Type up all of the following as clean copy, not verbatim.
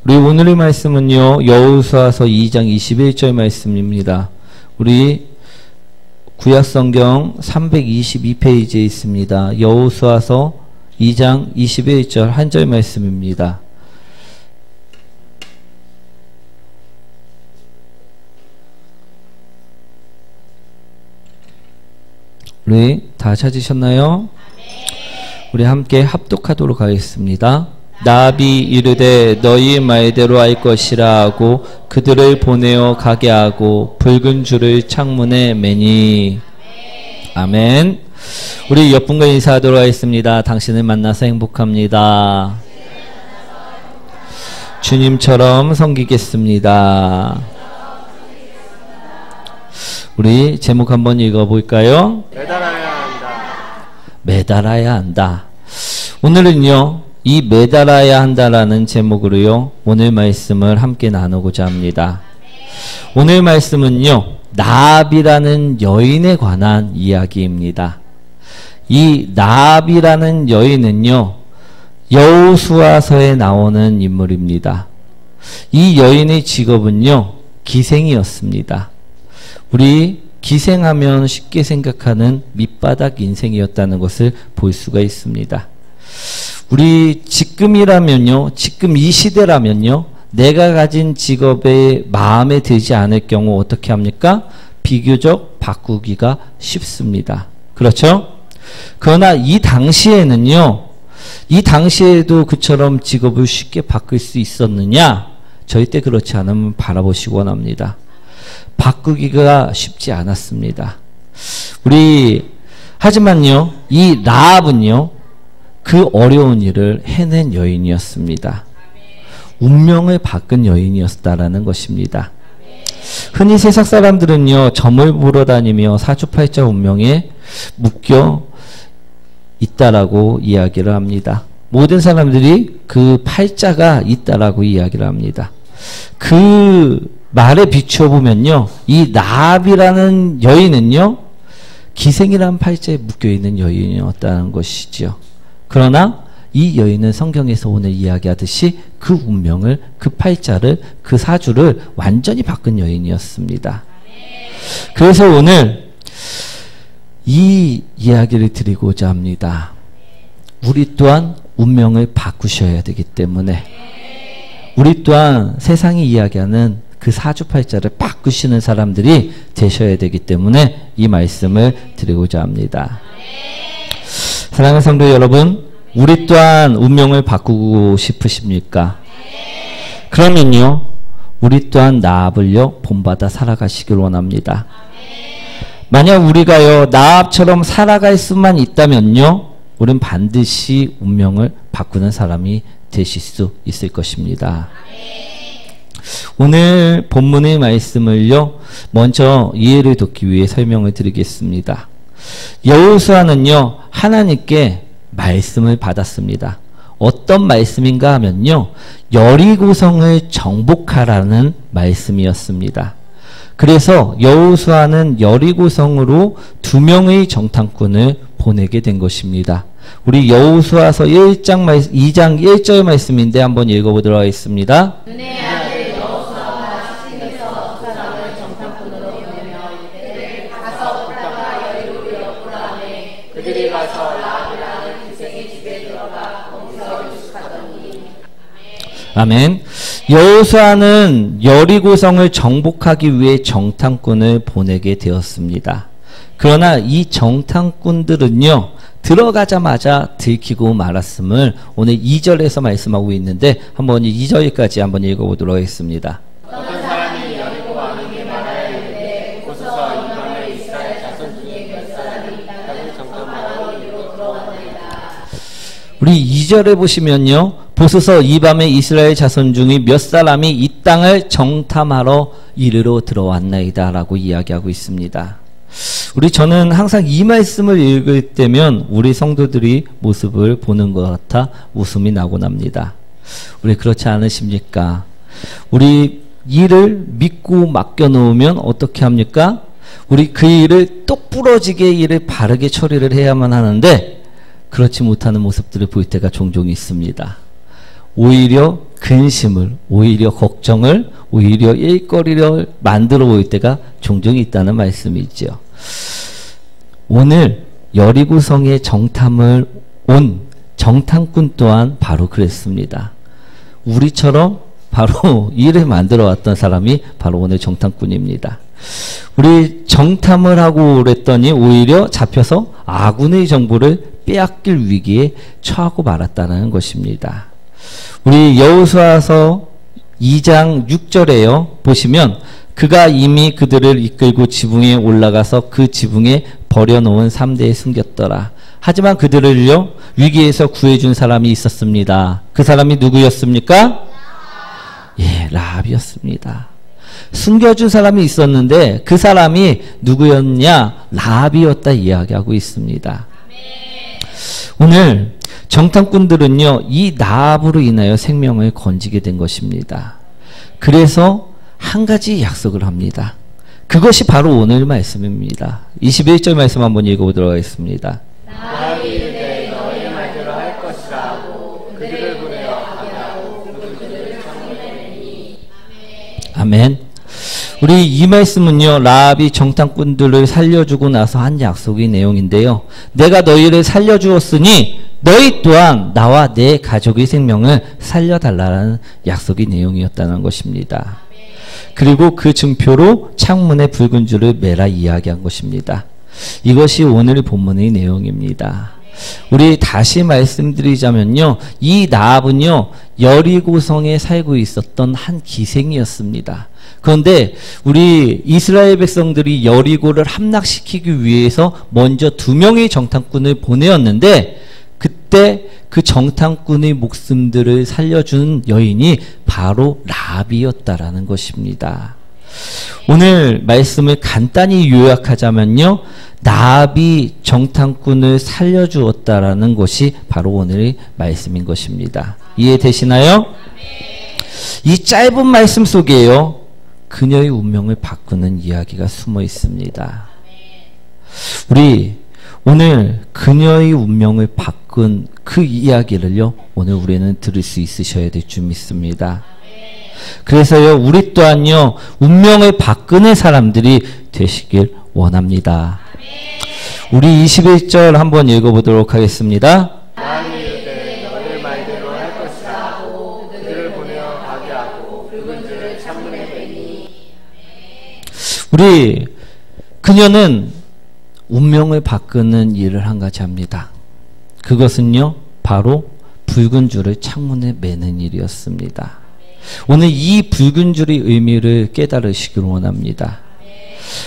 우리 오늘의 말씀은요, 여호수아서 2장 21절 말씀입니다. 우리 구약성경 322페이지에 있습니다. 여호수아서 2장 21절 한 절 말씀입니다. 우리 다 찾으셨나요? 우리 함께 합독하도록 하겠습니다. 나비 이르되 너희 말대로 할 것이라 하고 그들을 보내어 가게 하고 붉은 줄을 창문에 매니. 아멘. 우리 옆분과 인사하도록 하겠습니다. 당신을 만나서 행복합니다. 주님처럼 섬기겠습니다. 우리 제목 한번 읽어볼까요? 매달아야 한다. 매달아야 한다. 오늘은요, 이 매달아야 한다라는 제목으로요, 오늘 말씀을 함께 나누고자 합니다. 오늘 말씀은요, 라합이라는 여인에 관한 이야기입니다. 이 라합이라는 여인은요, 여호수아서에 나오는 인물입니다. 이 여인의 직업은요, 기생이었습니다. 우리 기생하면 쉽게 생각하는 밑바닥 인생이었다는 것을 볼 수가 있습니다. 우리 지금이라면요, 지금 이 시대라면요, 내가 가진 직업에 마음에 들지 않을 경우 어떻게 합니까? 비교적 바꾸기가 쉽습니다. 그렇죠? 그러나 이 당시에는요, 이 당시에도 그처럼 직업을 쉽게 바꿀 수 있었느냐? 절대 그렇지 않으면 바라보시기 원합니다. 바꾸기가 쉽지 않았습니다. 하지만요, 이 라합은요, 그 어려운 일을 해낸 여인이었습니다. 운명을 바꾼 여인이었다라는 것입니다. 흔히 세상 사람들은요, 점을 보러 다니며 사주팔자 운명에 묶여 있다라고 이야기를 합니다. 모든 사람들이 그 팔자가 있다라고 이야기를 합니다. 그 말에 비추어 보면요, 이 라합이라는 여인은요, 기생이라는 팔자에 묶여 있는 여인이었다는 것이지요. 그러나 이 여인은 성경에서 오늘 이야기하듯이 그 운명을, 그 팔자를, 그 사주를 완전히 바꾼 여인이었습니다. 그래서 오늘 이 이야기를 드리고자 합니다. 우리 또한 운명을 바꾸셔야 되기 때문에, 우리 또한 세상이 이야기하는 그 사주팔자를 바꾸시는 사람들이 되셔야 되기 때문에 이 말씀을 드리고자 합니다. 사랑하는 성도 여러분, 우리 또한 운명을 바꾸고 싶으십니까? 그러면요, 우리 또한 라합을요, 본받아 살아가시길 원합니다. 만약 우리가요, 라합처럼 살아갈 수만 있다면요, 우린 반드시 운명을 바꾸는 사람이 되실 수 있을 것입니다. 오늘 본문의 말씀을요, 먼저 이해를 돕기 위해 설명을 드리겠습니다. 여호수아는요, 하나님께 말씀을 받았습니다. 어떤 말씀인가 하면요, 여리고성을 정복하라는 말씀이었습니다. 그래서 여호수아는 여리고성으로 2명의 정탐꾼을 보내게 된 것입니다. 우리 여호수아서 2장 1절 말씀인데 한번 읽어보도록 하겠습니다. 눈의 아들 여호수아가 시내에서 그 사람을 정탐꾼으로 보내며 그들을 가서 오다가 여리고 엿보라 하매 그들이 가서 라합이라는 기생의 집에 들어가 거기서 유숙하더니. 아멘. 여호수아는 여리고성을 정복하기 위해 정탐꾼을 보내게 되었습니다. 그러나 이 정탐꾼들은요, 들어가자마자 들키고 말았음을 오늘 2절에서 말씀하고 있는데, 한번 2절까지 한번 읽어보도록 하겠습니다. 어떤 사람이 여리고 왕에게 말하여 이르되 보소서 이 밤에 이스라엘 자손 중에 몇 사람이 나를 정탐하러 이리로 들어왔나이다. 우리 2절에 보시면요, 보소서 이 밤에 이스라엘 자손 중에 몇 사람이 이 땅을 정탐하러 이리로 들어왔나이다 라고 이야기하고 있습니다. 저는 항상 이 말씀을 읽을 때면 우리 성도들이 모습을 보는 것 같아 웃음이 나곤 합니다. 우리 그렇지 않으십니까? 우리 일을 믿고 맡겨놓으면 어떻게 합니까? 우리 그 일을 똑부러지게 일을 바르게 처리를 해야만 하는데, 그렇지 못하는 모습들을 볼 때가 종종 있습니다. 오히려 근심을, 오히려 걱정을, 오히려 일거리를 만들어 보일 때가 종종 있다는 말씀이죠. 오늘 여리고성에 정탐을 온 정탐꾼 또한 바로 그랬습니다. 우리처럼 바로 일을 만들어 왔던 사람이 바로 오늘 정탐꾼입니다. 우리 정탐을 하고 그랬더니 오히려 잡혀서 아군의 정보를 빼앗길 위기에 처하고 말았다는 것입니다. 우리 여호수아서 2장 6절에요. 보시면 그가 이미 그들을 이끌고 지붕에 올라가서 그 지붕에 버려놓은 3대에 숨겼더라. 하지만 그들을요 위기에서 구해준 사람이 있었습니다. 그 사람이 누구였습니까? 예, 라합이었습니다. 숨겨준 사람이 있었는데 그 사람이 누구였냐? 라합이었다 이야기하고 있습니다. 오늘 정탐꾼들은요 이 라합으로 인하여 생명을 건지게 된 것입니다. 그래서 한 가지 약속을 합니다. 그것이 바로 오늘 말씀입니다. 21절 말씀 한번 읽어보도록 하겠습니다. 라합이 이르되 너희의 말대로 할 것이라 하고 그들을 보내어 가게 하고 그들을 정리하리니. 아멘. 우리 이 말씀은요 라합이 정탐꾼들을 살려주고 나서 한 약속의 내용인데요. 내가 너희를 살려주었으니 너희 또한 나와 내 가족의 생명을 살려달라는 약속의 내용이었다는 것입니다. 그리고 그 증표로 창문에 붉은 줄을 매라 이야기한 것입니다. 이것이 오늘 본문의 내용입니다. 우리 다시 말씀드리자면요 이 라합은요 여리고성에 살고 있었던 한 기생이었습니다. 그런데 우리 이스라엘 백성들이 여리고를 함락시키기 위해서 먼저 2명의 정탐꾼을 보내었는데 그때 그 정탐꾼의 목숨들을 살려준 여인이 바로 라합이었다라는 것입니다. 오늘 말씀을 간단히 요약하자면요 라합이 정탐꾼을 살려주었다라는 것이 바로 오늘의 말씀인 것입니다. 이해되시나요? 이 짧은 말씀 속에요 그녀의 운명을 바꾸는 이야기가 숨어 있습니다. 우리 오늘 그녀의 운명을 바꾼 그 이야기를요 오늘 우리는 들을 수 있으셔야 될 줄 믿습니다. 그래서요 우리 또한요 운명을 바꾸는 사람들이 되시길 원합니다. 우리 21절 한번 읽어보도록 하겠습니다. 라합이 이르되 너희의 말대로 할 것이라 하고 그들을 보내어 가게 하고 붉은 줄을 창문에 빼니. 우리 그녀는 운명을 바꾸는 일을 한 가지 합니다. 그것은요 바로 붉은 줄을 창문에 매는 일이었습니다. 오늘 이 붉은 줄의 의미를 깨달으시길 원합니다.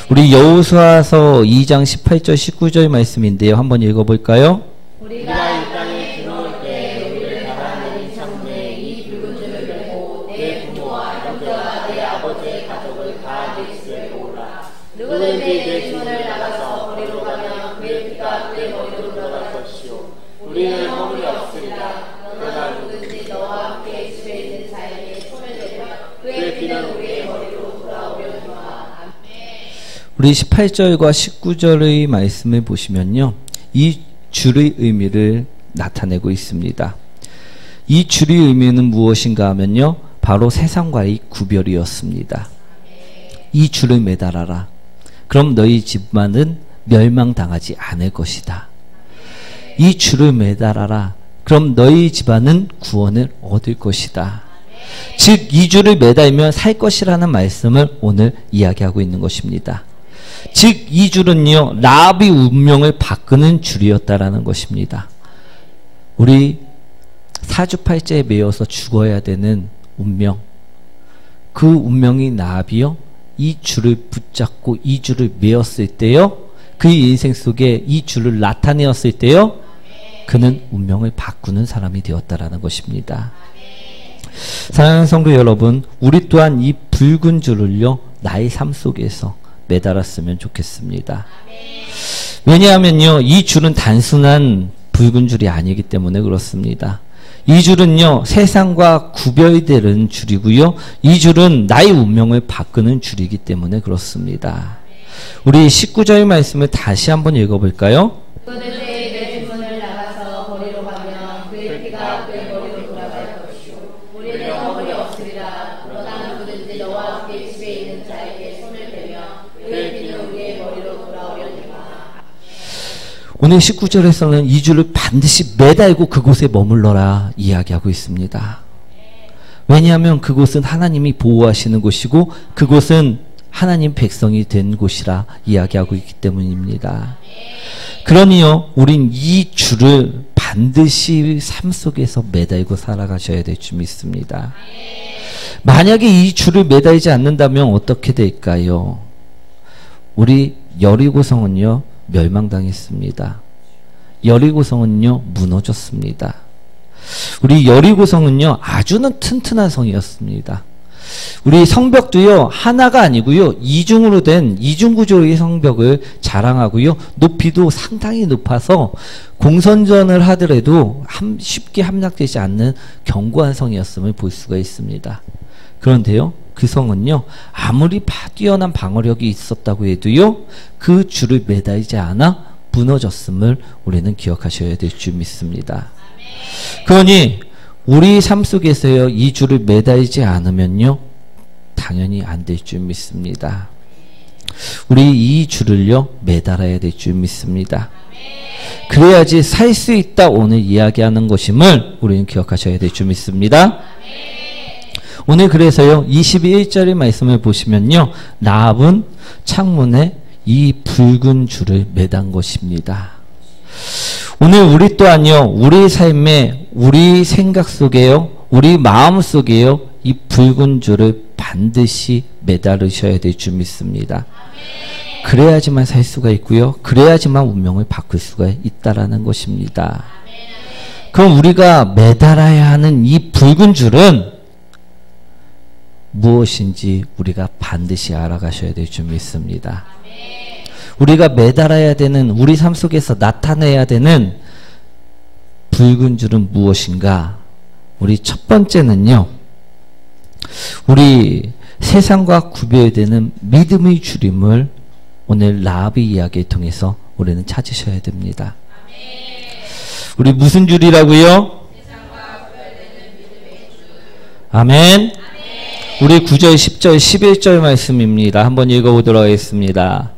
우리 여호수아서 2장 18절 19절 말씀인데요. 한번 읽어볼까요? 우리가 이 땅에 들어올 때 우리를 달아내린 창문에 이 붉은 줄을 메고 내 부모와 형제와 내 아버지의 가족을 다 내 집에 모으라. 누구든지 내 주문을 나가서 거리로 가면 그의 피가 그의 머리로 들어갈 것이요 우리는 허물이 없으리라. 그러나 누구든지 너와 함께 집에 있는 자에게 손을 대면 그의 피는 우리의 머리로 돌아오려니와. 우리 18절과 19절의 말씀을 보시면요 이 줄의 의미를 나타내고 있습니다. 이 줄의 의미는 무엇인가 하면요 바로 세상과의 구별이었습니다. 이 줄을 매달아라. 그럼 너희 집만은 멸망당하지 않을 것이다. 이 줄을 매달아라. 그럼 너희 집안은 구원을 얻을 것이다. 즉 이 줄을 매달면 살 것이라는 말씀을 오늘 이야기하고 있는 것입니다. 즉 이 줄은요 라합의 운명을 바꾸는 줄이었다라는 것입니다. 우리 사주팔자에 매여서 죽어야 되는 운명, 그 운명이 라합이요 이 줄을 붙잡고 이 줄을 매었을 때요 그의 인생 속에 이 줄을 나타내었을 때요 그는 운명을 바꾸는 사람이 되었다라는 것입니다. 사랑하는 성도 여러분, 우리 또한 이 붉은 줄을요 나의 삶 속에서 매달았으면 좋겠습니다. 왜냐하면요 이 줄은 단순한 붉은 줄이 아니기 때문에 그렇습니다. 이 줄은요 세상과 구별되는 줄이고요 이 줄은 나의 운명을 바꾸는 줄이기 때문에 그렇습니다. 우리 19절 말씀을 다시 한번 읽어볼까요? 누구든지 내 주문을 나가서 거리로 가면 그의 피가 그의 머리로 돌아갈 것이요 우리는 있으리라. 그러나 누구든지 너와 함께 집에 있는 자에게 손을 대며 그의 피는 우리의 머리로 돌아오려니와. 오늘 19절에서는 이 줄을 반드시 매달고 그곳에 머물러라 이야기하고 있습니다. 왜냐하면 그곳은 하나님이 보호하시는 곳이고 그곳은 하나님 백성이 된 곳이라 이야기하고 있기 때문입니다. 그러니요, 우린 이 줄을 반드시 삶 속에서 매달고 살아가셔야 될 줄 믿습니다. 만약에 이 줄을 매달지 않는다면 어떻게 될까요? 우리 여리고성은요, 멸망당했습니다. 여리고성은요, 무너졌습니다. 우리 여리고성은요, 아주는 튼튼한 성이었습니다. 우리 성벽도요, 하나가 아니고요, 이중으로 된 이중구조의 성벽을 자랑하고요, 높이도 상당히 높아서 공선전을 하더라도 쉽게 함락되지 않는 견고한 성이었음을 볼 수가 있습니다. 그런데요, 그 성은요, 아무리 뛰어난 방어력이 있었다고 해도요, 그 줄을 매달지 않아 무너졌음을 우리는 기억하셔야 될 줄 믿습니다. 그러니 우리 삶 속에서요, 이 줄을 매달지 않으면요, 당연히 안 될 줄 믿습니다. 우리 이 줄을요, 매달아야 될 줄 믿습니다. 그래야지 살 수 있다 오늘 이야기하는 것임을 우리는 기억하셔야 될 줄 믿습니다. 오늘 그래서요, 21절의 말씀을 보시면요, 라합은 창문에 이 붉은 줄을 매단 것입니다. 오늘 우리 또한요, 우리 삶에, 우리 생각 속에요, 우리 마음 속에요, 이 붉은 줄을 반드시 매달으셔야 될 줄 믿습니다. 그래야지만 살 수가 있고요, 그래야지만 운명을 바꿀 수가 있다라는 것입니다. 그럼 우리가 매달아야 하는 이 붉은 줄은 무엇인지 우리가 반드시 알아가셔야 될 줄 믿습니다. 우리가 매달아야 되는, 우리 삶 속에서 나타내야 되는 붉은 줄은 무엇인가? 우리 첫 번째는요, 우리 세상과 구별되는 믿음의 줄임을 오늘 라합의 이야기를 통해서 우리는 찾으셔야 됩니다. 우리 무슨 줄이라고요? 아멘. 우리 9절, 10절, 11절 말씀입니다. 한번 읽어보도록 하겠습니다.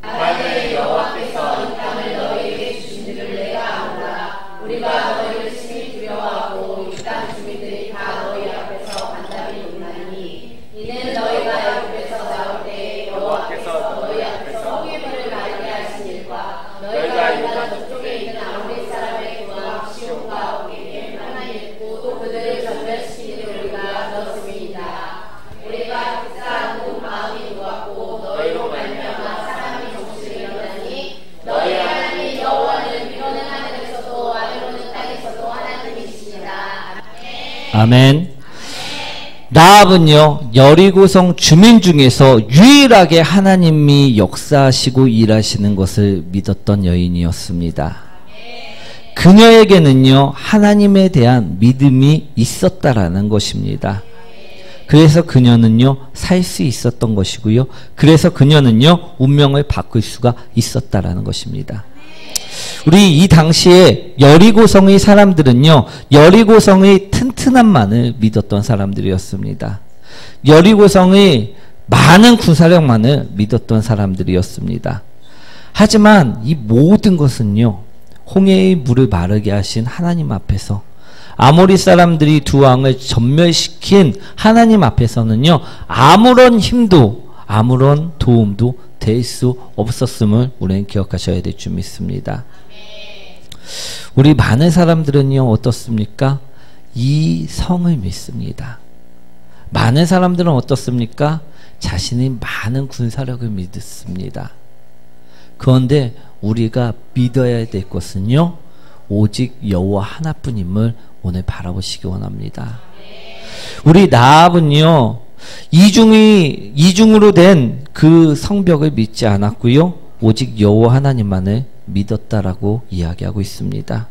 아멘. 라합은요, 여리고성 주민 중에서 유일하게 하나님이 역사하시고 일하시는 것을 믿었던 여인이었습니다. 그녀에게는요, 하나님에 대한 믿음이 있었다라는 것입니다. 그래서 그녀는요, 살 수 있었던 것이고요, 그래서 그녀는요, 운명을 바꿀 수가 있었다라는 것입니다. 우리 이 당시에 여리고성의 사람들은요, 여리고성의 튼튼함만을 믿었던 사람들이었습니다. 여리고성의 많은 군사력만을 믿었던 사람들이었습니다. 하지만 이 모든 것은요, 홍해의 물을 마르게 하신 하나님 앞에서, 아모리 사람들이 두 왕을 전멸시킨 하나님 앞에서는요, 아무런 힘도 아무런 도움도 될 수 없었음을 우리는 기억하셔야 될 줄 믿습니다. 우리 많은 사람들은요, 어떻습니까? 이 성을 믿습니다. 많은 사람들은 어떻습니까? 자신이 많은 군사력을 믿습니다. 그런데 우리가 믿어야 될 것은요, 오직 여호와 하나뿐임을 오늘 바라보시기 원합니다. 우리 라합은요, 이중으로 된 그 성벽을 믿지 않았고요, 오직 여호와 하나님만을 믿었다라고 이야기하고 있습니다.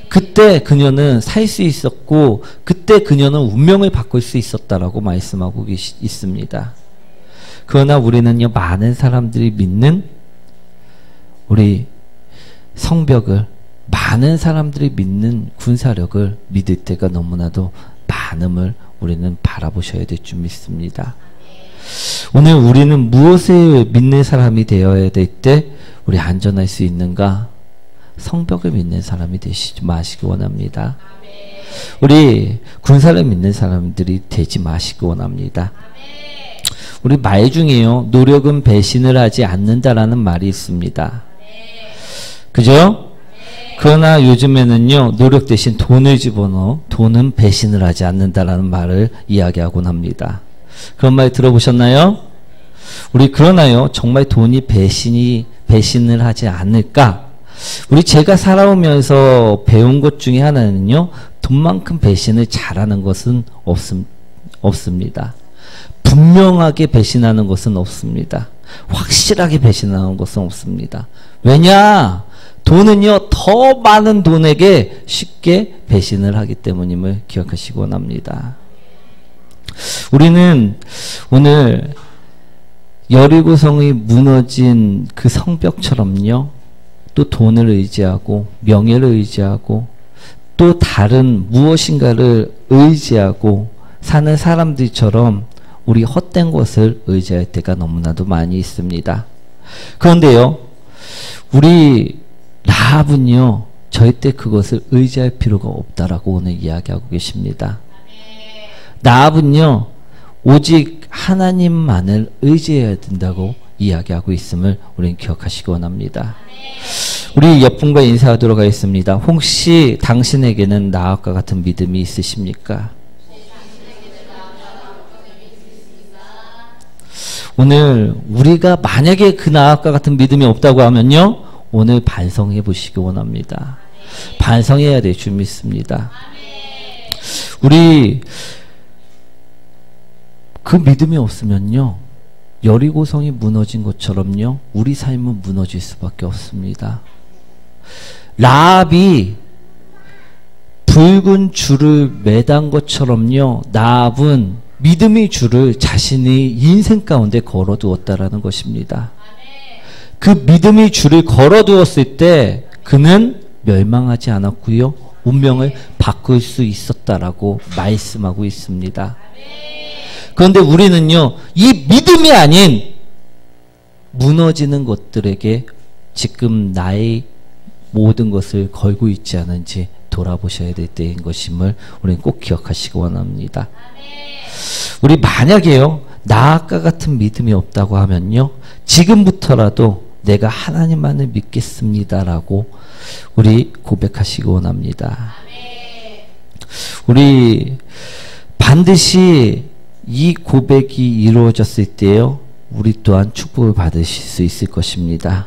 그때 그녀는 살 수 있었고, 그때 그녀는 운명을 바꿀 수 있었다라고 말씀하고 있습니다. 그러나 우리는요, 많은 사람들이 믿는 우리 성벽을, 많은 사람들이 믿는 군사력을 믿을 때가 너무나도 많음을 우리는 바라보셔야 될 줄 믿습니다. 오늘 우리는 무엇을 믿는 사람이 되어야 될 때 우리 안전할 수 있는가? 성벽을 믿는 사람이 되시지 마시기 원합니다. 우리 군사를 믿는 사람들이 되지 마시기 원합니다. 우리 말 중에요, 노력은 배신을 하지 않는다라는 말이 있습니다. 그죠? 그러나 요즘에는요, 노력 대신 돈을 집어넣어 돈은 배신을 하지 않는다라는 말을 이야기하곤 합니다. 그런 말 들어보셨나요? 우리 그러나요, 정말 돈이 배신을 하지 않을까? 우리 제가 살아오면서 배운 것 중에 하나는요, 돈만큼 배신을 잘하는 것은 없습니다. 분명하게 배신하는 것은 없습니다. 확실하게 배신하는 것은 없습니다. 왜냐? 돈은요, 더 많은 돈에게 쉽게 배신을 하기 때문임을 기억하시기 원합니다. 우리는 오늘 여리고성이 무너진 그 성벽처럼요, 또 돈을 의지하고 명예를 의지하고 또 다른 무엇인가를 의지하고 사는 사람들처럼 우리 헛된 것을 의지할 때가 너무나도 많이 있습니다. 그런데요, 우리 라합은요, 절대 그것을 의지할 필요가 없다라고 오늘 이야기하고 계십니다. 라합은요, 오직 하나님만을 의지해야 된다고 이야기하고 있음을 우리는 기억하시기 원합니다. 우리 옆분과 인사하도록 하겠습니다. 혹시 당신에게는 라합과 같은 믿음이 있으십니까? 오늘 우리가 만약에 그 라합과 같은 믿음이 없다고 하면요, 오늘 반성해 보시기 원합니다. 반성해야 될 줄 믿습니다. 우리 그 믿음이 없으면요, 여리고성이 무너진 것처럼요, 우리 삶은 무너질 수밖에 없습니다. 라합이 붉은 줄을 매단 것처럼요, 라합은 믿음의 줄을 자신의 인생 가운데 걸어두었다라는 것입니다. 그 믿음의 줄을 걸어두었을 때 그는 멸망하지 않았고요, 운명을 바꿀 수 있었다라고 말씀하고 있습니다. 그런데 우리는요, 이 믿음이 아닌 무너지는 것들에게 지금 나의 모든 것을 걸고 있지 않은지 돌아보셔야 될 때인 것임을 우리는 꼭 기억하시기 원합니다. 우리 만약에요, 나아까 같은 믿음이 없다고 하면요, 지금부터라도 내가 하나님만을 믿겠습니다라고 우리 고백하시기 원합니다. 우리 반드시 이 고백이 이루어졌을 때요, 우리 또한 축복을 받으실 수 있을 것입니다.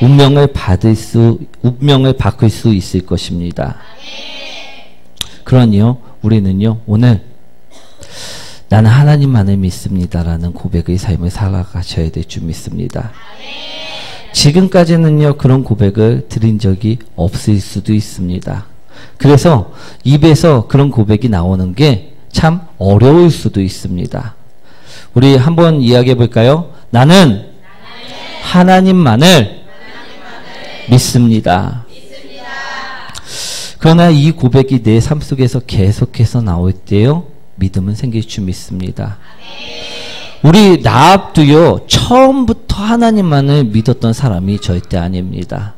운명을 바꿀 수 있을 것입니다. 그러니요, 우리는요, 오늘 나는 하나님만을 믿습니다라는 고백의 삶을 살아가셔야 될 줄 믿습니다. 지금까지는요, 그런 고백을 드린 적이 없을 수도 있습니다. 그래서 입에서 그런 고백이 나오는 게 참 어려울 수도 있습니다. 우리 한번 이야기해 볼까요? 나는 하나님만을 믿습니다. 그러나 이 고백이 내 삶 속에서 계속해서 나올 때요, 믿음은 생길 줄 믿습니다. 우리 라합도요, 처음부터 하나님만을 믿었던 사람이 절대 아닙니다.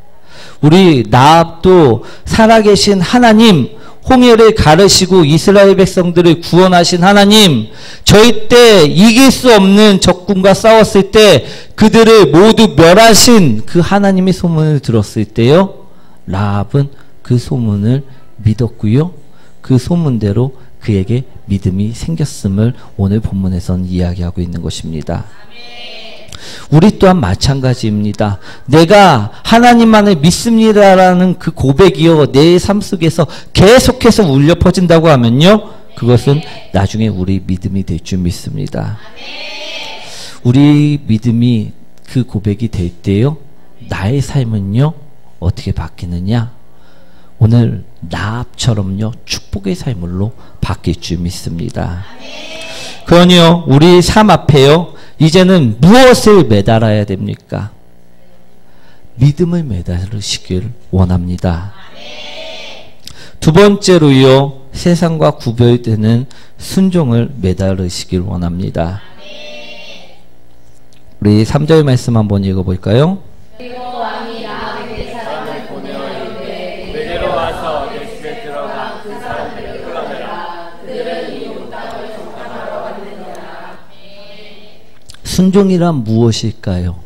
우리 라합도 살아계신 하나님, 홍해를 가르시고 이스라엘 백성들을 구원하신 하나님, 절대 이길 수 없는 적군과 싸웠을 때 그들을 모두 멸하신 그 하나님의 소문을 들었을 때요, 라합은 그 소문을 믿었고요, 그 소문대로 그에게 믿음이 생겼음을 오늘 본문에서는 이야기하고 있는 것입니다. 우리 또한 마찬가지입니다. 내가 하나님만을 믿습니다라는 그 고백이요, 내 삶 속에서 계속해서 울려 퍼진다고 하면요, 그것은 나중에 우리 믿음이 될 줄 믿습니다. 우리 믿음이 그 고백이 될 때요, 나의 삶은요, 어떻게 바뀌느냐? 오늘 라합처럼요, 축복의 삶으로 바뀔 줄 믿습니다. 그러니요, 우리 삶 앞에요, 이제는 무엇을 매달아야 됩니까? 믿음을 매달으시길 원합니다. 두 번째로요, 세상과 구별되는 순종을 매달으시길 원합니다. 우리 3절 말씀 한번 읽어볼까요? 그리고 왕이 라합에게 사람을 보내어 이르되 내게로 와서 내 집에 들어가 그 사람들을 끌어내라. 그들은 이 땅을 정탐하러 왔느니라. 순종이란 무엇일까요?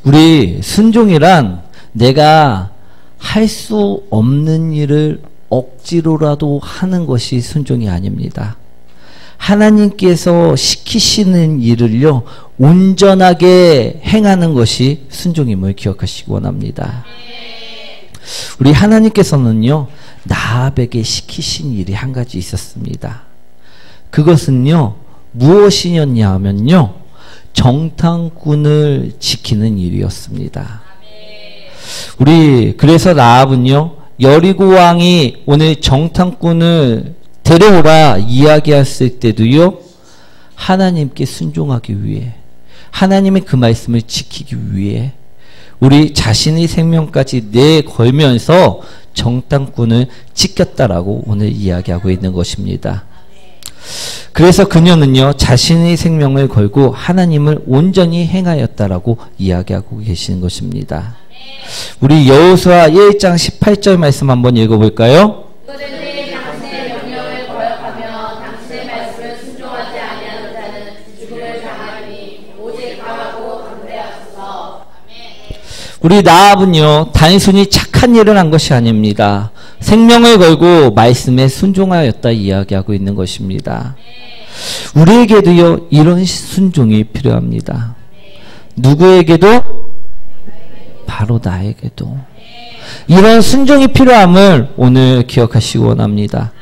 우리 순종이란 내가 할 수 없는 일을 억지로라도 하는 것이 순종이 아닙니다. 하나님께서 시키시는 일을요, 온전하게 행하는 것이 순종임을 기억하시기 원합니다. 우리 하나님께서는요, 라합에게 시키신 일이 한 가지 있었습니다. 그것은요, 무엇이었냐 하면요, 정탐꾼을 지키는 일이었습니다. 우리 그래서 라합은요, 여리고 왕이 오늘 정탐꾼을 데려오라 이야기했을 때도요, 하나님께 순종하기 위해, 하나님의 그 말씀을 지키기 위해 우리 자신의 생명까지 내걸면서 정탐꾼을 지켰다라고 오늘 이야기하고 있는 것입니다. 그래서 그녀는요, 자신의 생명을 걸고 하나님을 온전히 행하였다라고 이야기하고 계시는 것입니다. 우리 여호수아 1장 18절 말씀 한번 읽어볼까요? 그들이 당신의 명령을 거역하며 당신의 말씀을 순종하지 아니하는 자는 죽음을 당하리니 오직 강하고 담대하소서. 우리 라합은요, 단순히 착한 일을 한 것이 아닙니다. 생명을 걸고 말씀에 순종하였다 이야기하고 있는 것입니다. 우리에게도요, 이런 순종이 필요합니다. 누구에게도? 바로 나에게도. 이런 순종이 필요함을 오늘 기억하시기 원합니다.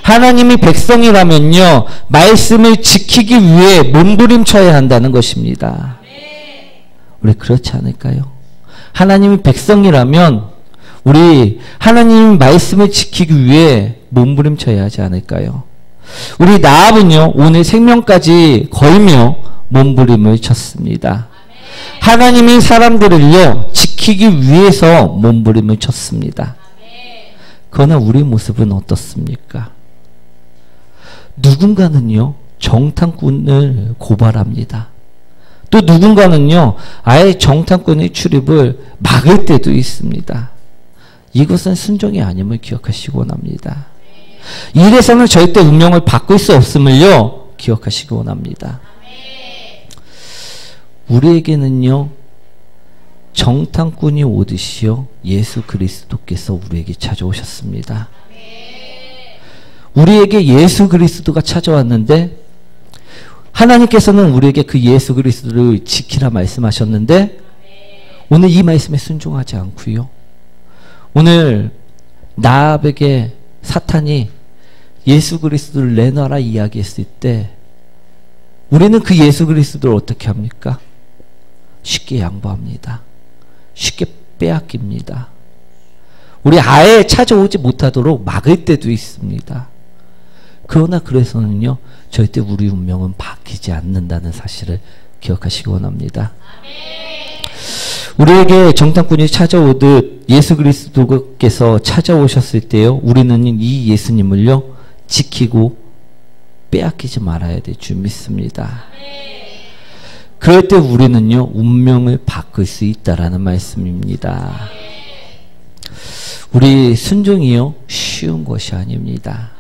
하나님이 백성이라면요, 말씀을 지키기 위해 몸부림쳐야 한다는 것입니다. 우리 그렇지 않을까요? 하나님이 백성이라면 우리 하나님 말씀을 지키기 위해 몸부림쳐야 하지 않을까요? 우리 라합은요, 오늘 생명까지 걸며 몸부림을 쳤습니다. 하나님이 사람들을요, 지키기 위해서 몸부림을 쳤습니다. 그러나 우리 모습은 어떻습니까? 누군가는요, 정탐꾼을 고발합니다. 또 누군가는요, 아예 정탐꾼의 출입을 막을 때도 있습니다. 이것은 순종이 아님을 기억하시기 원합니다. 이래서는 절대 운명을 바꿀 수 없음을요, 기억하시기 원합니다. 우리에게는요, 정탐꾼이 오듯이요, 예수 그리스도께서 우리에게 찾아오셨습니다. 우리에게 예수 그리스도가 찾아왔는데, 하나님께서는 우리에게 그 예수 그리스도를 지키라 말씀하셨는데, 오늘 이 말씀에 순종하지 않고요, 오늘 라합에게 사탄이 예수 그리스도를 내놔라 이야기했을 때, 우리는 그 예수 그리스도를 어떻게 합니까? 쉽게 양보합니다. 쉽게 빼앗깁니다. 우리 아예 찾아오지 못하도록 막을 때도 있습니다. 그러나 그래서는요, 절대 우리 운명은 바뀌지 않는다는 사실을 기억하시기 원합니다. 우리에게 정탐꾼이 찾아오듯 예수 그리스도께서 찾아오셨을 때요, 우리는 이 예수님을요, 지키고 빼앗기지 말아야 될 줄 믿습니다. 그럴 때 우리는요, 운명을 바꿀 수 있다라는 말씀입니다. 우리 순종이요, 쉬운 것이 아닙니다.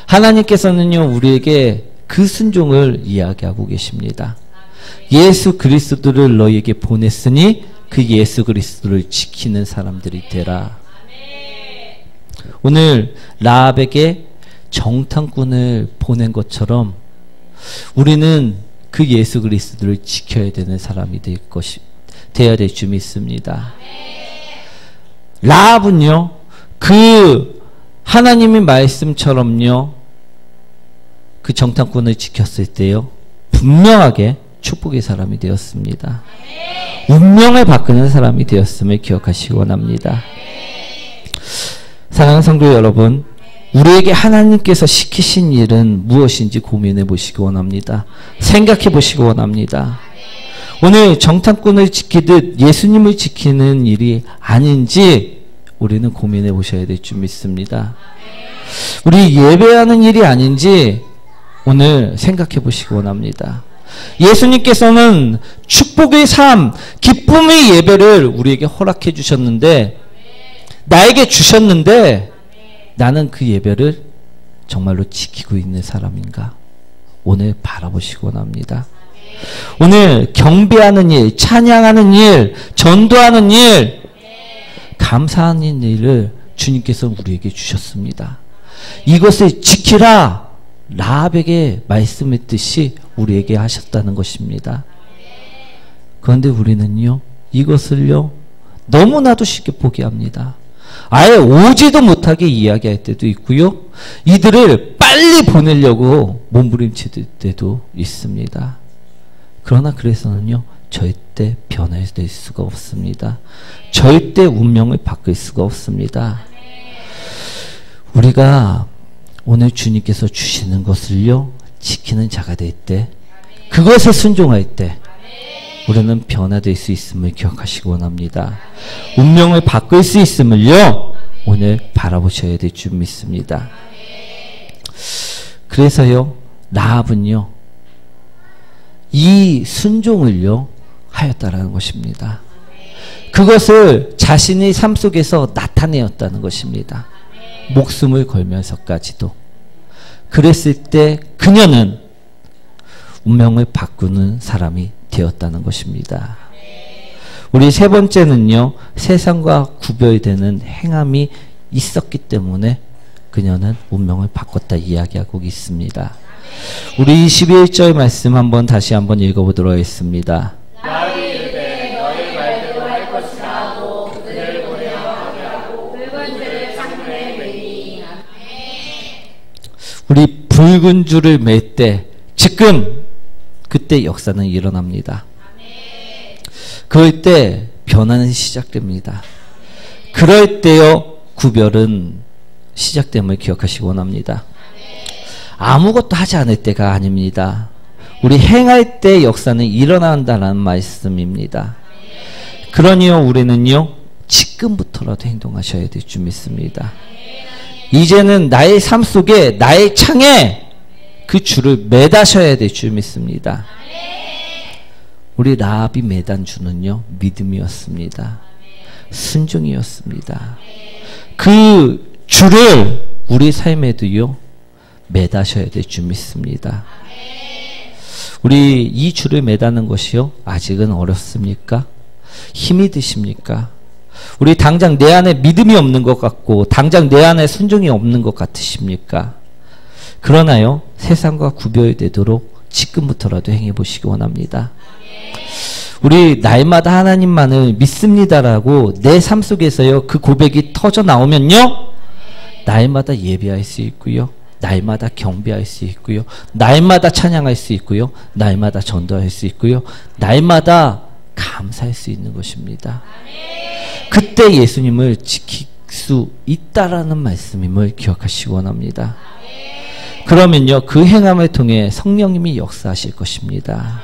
하나님께서는요, 우리에게 그 순종을 이야기하고 계십니다. 예수 그리스도를 너희에게 보냈으니 그 예수 그리스도를 지키는 사람들이 되라. 오늘 라합에게 정탐꾼을 보낸 것처럼 우리는 그 예수 그리스도를 지켜야 되는 사람이 되어야 될 줄 믿습니다. 라합은요, 그 하나님의 말씀처럼요, 그 정탐꾼을 지켰을 때요, 분명하게 축복의 사람이 되었습니다. 운명을 바꾸는 사람이 되었음을 기억하시기 원합니다. 사랑하는 성도 여러분, 우리에게 하나님께서 시키신 일은 무엇인지 고민해 보시기 원합니다. 생각해 보시기 원합니다. 오늘 정탐꾼을 지키듯 예수님을 지키는 일이 아닌지 우리는 고민해 보셔야 될 줄 믿습니다. 우리 예배하는 일이 아닌지 오늘 생각해 보시기 원합니다. 예수님께서는 축복의 삶, 기쁨의 예배를 우리에게 허락해 주셨는데, 나에게 주셨는데 나는 그 예배를 정말로 지키고 있는 사람인가? 오늘 바라보시기 원합니다. 오늘 경배하는 일, 찬양하는 일, 전도하는 일, 감사하는 일을 주님께서 우리에게 주셨습니다. 이것을 지키라 라합에게 말씀했듯이 우리에게 하셨다는 것입니다. 그런데 우리는요, 이것을요 너무나도 쉽게 포기합니다. 아예 오지도 못하게 이야기할 때도 있고요, 이들을 빨리 보내려고 몸부림칠 때도 있습니다. 그러나 그래서는요 절대 변화될 수가 없습니다. 절대 운명을 바꿀 수가 없습니다. 우리가 오늘 주님께서 주시는 것을요 지키는 자가 될 때, 그것에 순종할 때 우리는 변화될 수 있음을 기억하시기 원합니다. 운명을 바꿀 수 있음을요 오늘 바라보셔야 될 줄 믿습니다. 그래서요 라합은요 이 순종을요 하였다라는 것입니다. 그것을 자신의 삶 속에서 나타내었다는 것입니다. 목숨을 걸면서까지도. 그랬을 때 그녀는 운명을 바꾸는 사람이 되었다는 것입니다. 우리 세 번째는요, 세상과 구별되는 행함이 있었기 때문에 그녀는 운명을 바꿨다 이야기하고 있습니다. 우리 21절 말씀 다시 한번 읽어보도록 하겠습니다. 라합이 이르되 너희 말대로 할 것이라 하고 그들을 보내어 가게 하고 붉은 줄을 창문에 매니. 우리 붉은 줄을 맬 때 지금 그때 역사는 일어납니다. 그럴 때 변화는 시작됩니다. 그럴 때요 구별은 시작됨을 기억하시기 원합니다. 아무것도 하지 않을 때가 아닙니다. 우리 행할 때 역사는 일어난다는 말씀입니다. 그러니요 우리는요 지금부터라도 행동하셔야 될 줄 믿습니다. 이제는 나의 삶 속에, 나의 창에 그 줄을 매다셔야 될 줄 믿습니다. 우리 라합이 매단 줄은요 믿음이었습니다. 순종이었습니다. 그 줄을 우리 삶에도요 매다셔야 될 줄 믿습니다. 우리 이 줄을 매다는 것이요 아직은 어렵습니까? 힘이 드십니까? 우리 당장 내 안에 믿음이 없는 것 같고 당장 내 안에 순종이 없는 것 같으십니까? 그러나요 세상과 구별되도록 지금부터라도 행해보시기 원합니다. 우리 날마다 하나님만을 믿습니다라고 내 삶 속에서요 그 고백이 터져 나오면요 날마다 예배할 수 있고요, 날마다 경배할 수 있고요, 날마다 찬양할 수 있고요, 날마다 전도할 수 있고요, 날마다 감사할 수 있는 것입니다. 그때 예수님을 지킬 수 있다라는 말씀임을 기억하시기 원합니다. 그러면요 그 행함을 통해 성령님이 역사하실 것입니다.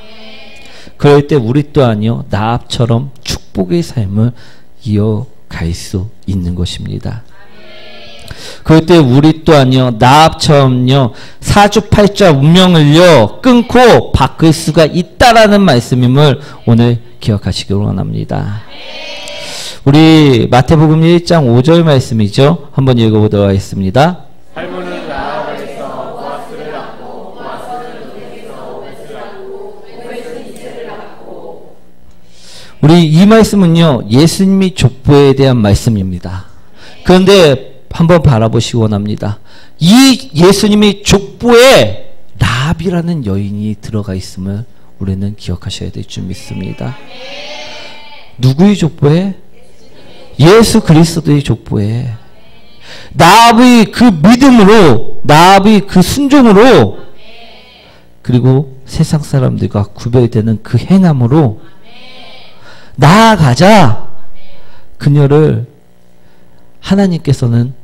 그럴 때 우리 또한요 라합처럼 축복의 삶을 이어갈 수 있는 것입니다. 그럴 때 우리 또한요 라합처럼요 사주팔자 운명을요 끊고 바꿀 수가 있다라는 말씀임을 오늘 기억하시기 원합니다. 우리 마태복음 1장 5절 말씀이죠. 한번 읽어보도록 하겠습니다. 할머니는 라합에서 보아스를 낳고 보아스는 룻에게서 오벳을 낳고 오벳은 이새를 낳고. 우리 이 말씀은요 예수님이 족보에 대한 말씀입니다. 그런데 한번 바라보시기 원합니다. 이 예수님이 족보에 라합이라는 여인이 들어가 있음을 우리는 기억하셔야 될 줄 믿습니다. 누구의 족보에? 예수 그리스도의 족보에. 라합의 그 믿음으로, 라합의 그 순종으로, 그리고 세상 사람들과 구별되는 그 행함으로 나아가자 그녀를 하나님께서는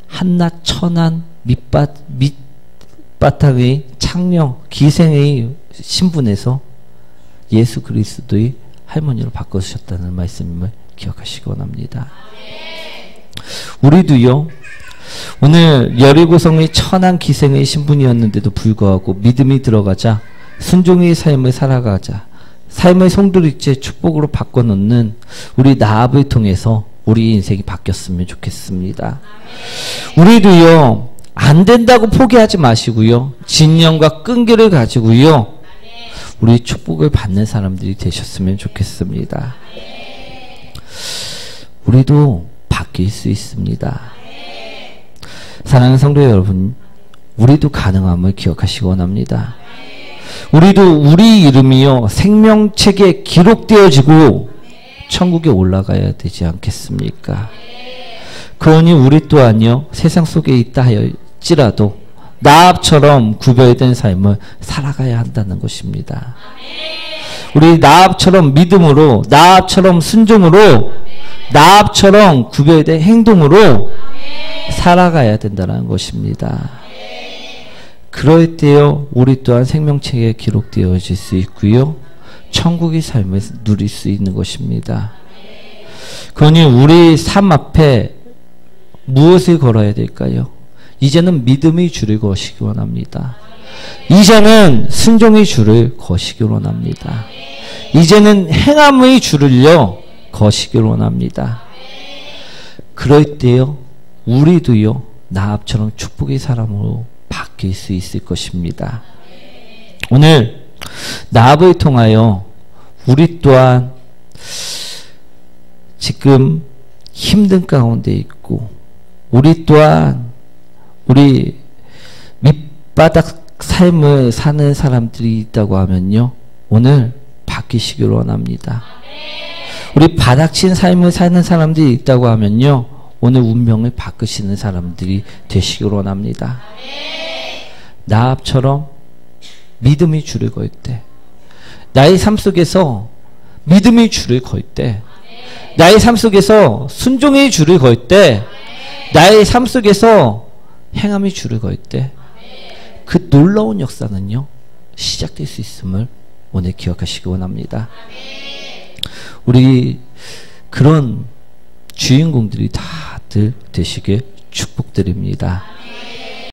한낱 천한 밑바탕의 창녀 기생의 신분에서 예수 그리스도의 할머니로 바꿔주셨다는 말씀임을 기억하시기 원합니다. 우리도요 오늘 여리고성의 천한 기생의 신분이었는데도 불구하고 믿음이 들어가자 순종의 삶을 살아가자 삶의 송두리째 축복으로 바꿔놓는 우리 나압을 통해서 우리 인생이 바뀌었으면 좋겠습니다. 우리도요, 안 된다고 포기하지 마시고요, 진념과 끈기를 가지고요, 우리 축복을 받는 사람들이 되셨으면 좋겠습니다. 우리도 바뀔 수 있습니다. 사랑하는 성도 여러분, 우리도 가능함을 기억하시기 원합니다. 우리도 우리 이름이요 생명책에 기록되어지고 천국에 올라가야 되지 않겠습니까? 그러니 우리 또한요 세상 속에 있다 할지라도 나압처럼 구별된 삶을 살아가야 한다는 것입니다. 우리 나압처럼 믿음으로, 나압처럼 순종으로, 나압처럼 구별된 행동으로 살아가야 된다는 것입니다. 그럴 때요 우리 또한 생명책에 기록되어질 수 있고요 천국의 삶을 누릴 수 있는 것입니다. 그러니 우리 삶 앞에 무엇을 걸어야 될까요? 이제는 믿음의 줄을 거시기 원합니다. 이제는 순종의 줄을 거시기 원합니다. 이제는 행함의 줄을요 거시기 원합니다. 그럴 때요 우리도요 나압처럼 축복의 사람으로 바뀔 수 있을 것입니다. 오늘 나압을 통하여 우리 또한 지금 힘든 가운데 있고 우리 또한 우리 밑바닥 삶을 사는 사람들이 있다고 하면요 오늘 바뀌시길 원합니다. 우리 바닥친 삶을 사는 사람들이 있다고 하면요 오늘 운명을 바꾸시는 사람들이 되시길 원합니다. 나압처럼 믿음의 줄을 걸 때, 나의 삶 속에서 믿음의 줄을 걸 때, 나의 삶 속에서 순종의 줄을 걸 때, 나의 삶 속에서 행함의 줄을 걸 때, 그 놀라운 역사는요 시작될 수 있음을 오늘 기억하시기 원합니다. 우리 그런 주인공들이 다들 되시길 축복드립니다.